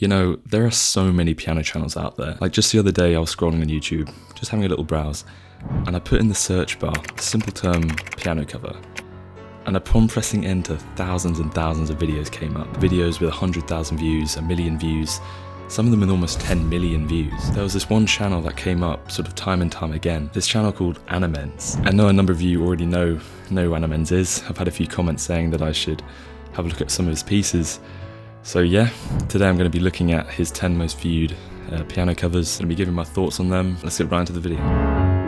You know, there are so many piano channels out there. Like just the other day I was scrolling on YouTube, just having a little browse, and I put in the search bar the simple term piano cover. And upon pressing enter, thousands and thousands of videos came up. Videos with 100,000 views, 1 million views, some of them with almost 10 million views. There was this one channel that came up sort of time and time again, this channel called ANIMENZ. I know a number of you already know who ANIMENZ is. I've had a few comments saying that I should have a look at some of his pieces. So yeah, today I'm going to be looking at his 10 most viewed piano covers. I'm going to be giving my thoughts on them. Let's get right into the video.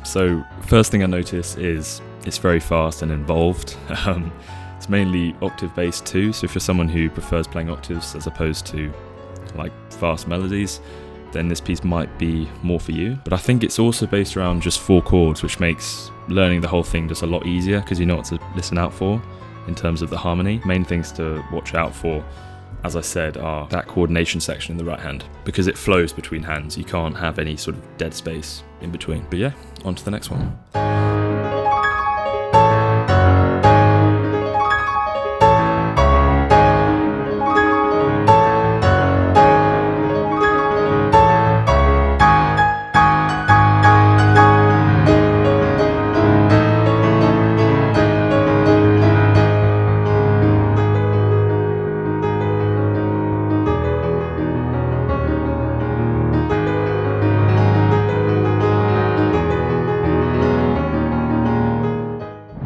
So first thing I notice is it's very fast and involved. It's mainly octave based too, so if you're someone who prefers playing octaves as opposed to like fast melodies, then this piece might be more for you. But I think it's also based around just 4 chords, which makes learning the whole thing just a lot easier because you know what to listen out for in terms of the harmony. Main things to watch out for, as I said, are that coordination section in the right hand, because it flows between hands. You can't have any sort of dead space in between. But yeah, on to the next one.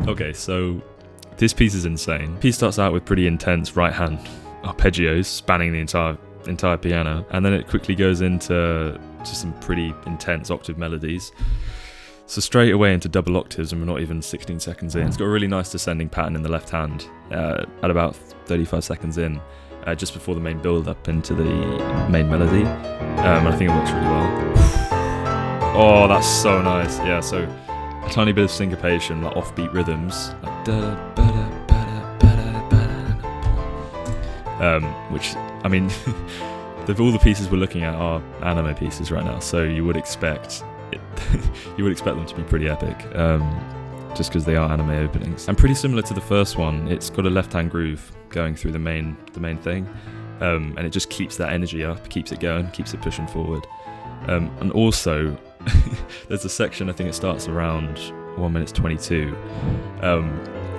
Okay, so this piece is insane. The piece starts out with pretty intense right hand arpeggios spanning the entire piano, and then it quickly goes into some pretty intense octave melodies. So straight away into double octaves, and we're not even 16 seconds in. It's got a really nice descending pattern in the left hand at about 35 seconds in, just before the main build up into the main melody. I think it works really well. Oh, that's so nice. Yeah, so a tiny bit of syncopation, like offbeat rhythms, like which, I mean, all the pieces we're looking at are anime pieces right now, so you would expect them to be pretty epic, just because they are anime openings. And pretty similar to the first one, it's got a left-hand groove going through the main thing, and it just keeps that energy up, keeps it going, keeps it pushing forward. And also, there's a section, I think it starts around 1 minute 22,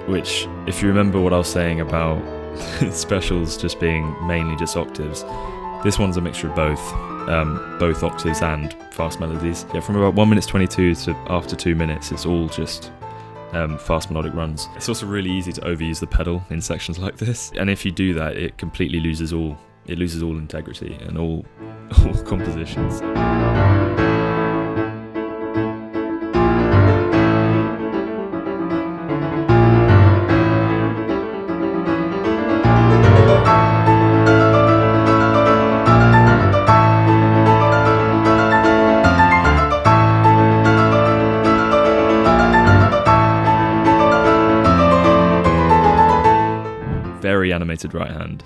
which, if you remember what I was saying about specials just being mainly just octaves, this one's a mixture of both octaves and fast melodies. Yeah, from about 1 minute 22 to after 2 minutes, it's all just fast melodic runs. It's also really easy to overuse the pedal in sections like this, and if you do that, it completely loses all integrity and all compositions. Very animated right hand.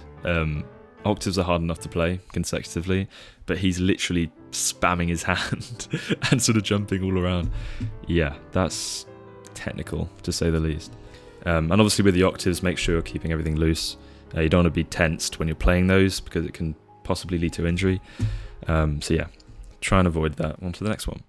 Octaves are hard enough to play consecutively, but he's literally spamming his hand and sort of jumping all around. Yeah, that's technical, to say the least. And obviously with the octaves, make sure you're keeping everything loose. You don't want to be tensed when you're playing those, because it can possibly lead to injury. So yeah, try and avoid that. On to the next one.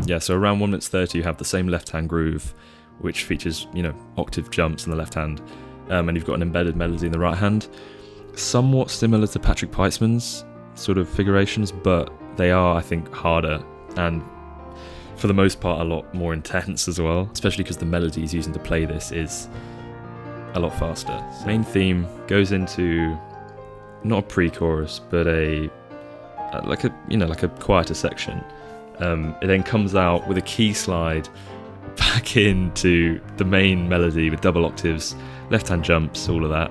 Yeah, so around 1 minute 30 you have the same left hand groove which features, you know, octave jumps in the left hand, and you've got an embedded melody in the right hand. Somewhat similar to Patrick Peitzman's sort of figurations, but they are, I think, harder and for the most part a lot more intense as well, especially because the melody he's using to play this is a lot faster. So main theme goes into not a pre-chorus, but like a quieter section. It then comes out with a key slide back into the main melody with double octaves, left hand jumps, all of that.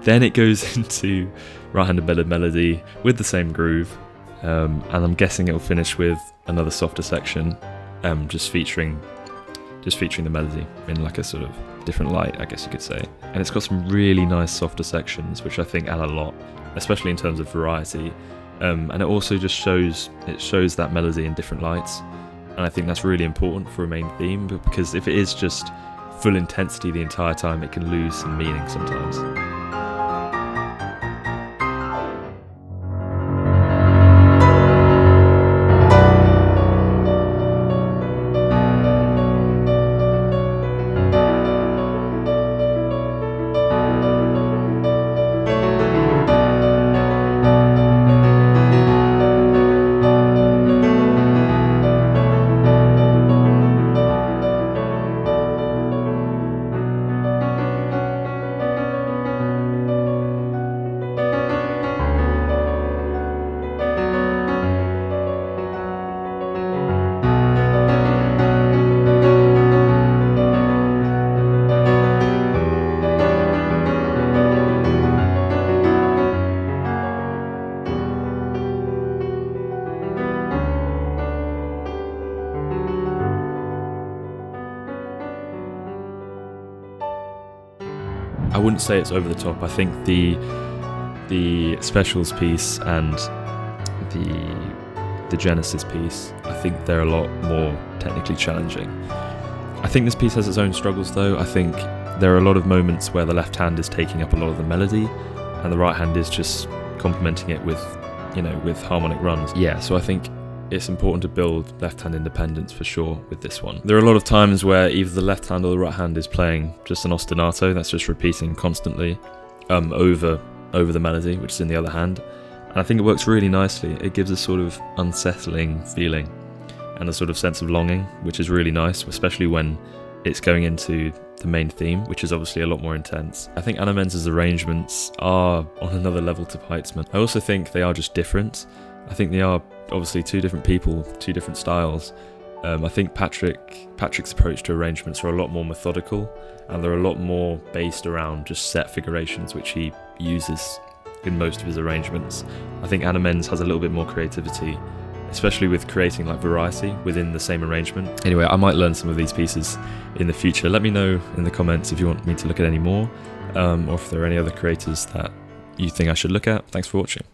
Then it goes into right hand embedded melody with the same groove, and I'm guessing it'll finish with another softer section, just featuring the melody in like a sort of different light, I guess you could say. And it's got some really nice softer sections, which I think add a lot, especially in terms of variety. And it also just shows that melody in different lights, and I think that's really important for a main theme, because if it is just full intensity the entire time, it can lose some meaning sometimes. I wouldn't say it's over the top. I think the SPECIALZ piece and the Genesis piece, I think they're a lot more technically challenging. I think this piece has its own struggles though. I think there are a lot of moments where the left hand is taking up a lot of the melody and the right hand is just complementing it with, you know, with harmonic runs. Yeah, so I think it's important to build left hand independence for sure with this one. There are a lot of times where either the left hand or the right hand is playing just an ostinato that's just repeating constantly over the melody, which is in the other hand. And I think it works really nicely. It gives a sort of unsettling feeling and a sort of sense of longing, which is really nice, especially when it's going into the main theme, which is obviously a lot more intense. I think ANIMENZ's arrangements are on another level to Peitzman. I also think they are just different. I think they are obviously two different people, two different styles. I think Patrick's approach to arrangements are a lot more methodical, and they're a lot more based around just set figurations, which he uses in most of his arrangements. I think ANIMENZ has a little bit more creativity, especially with creating like variety within the same arrangement. Anyway, I might learn some of these pieces in the future. Let me know in the comments if you want me to look at any more, or if there are any other creators that you think I should look at. Thanks for watching.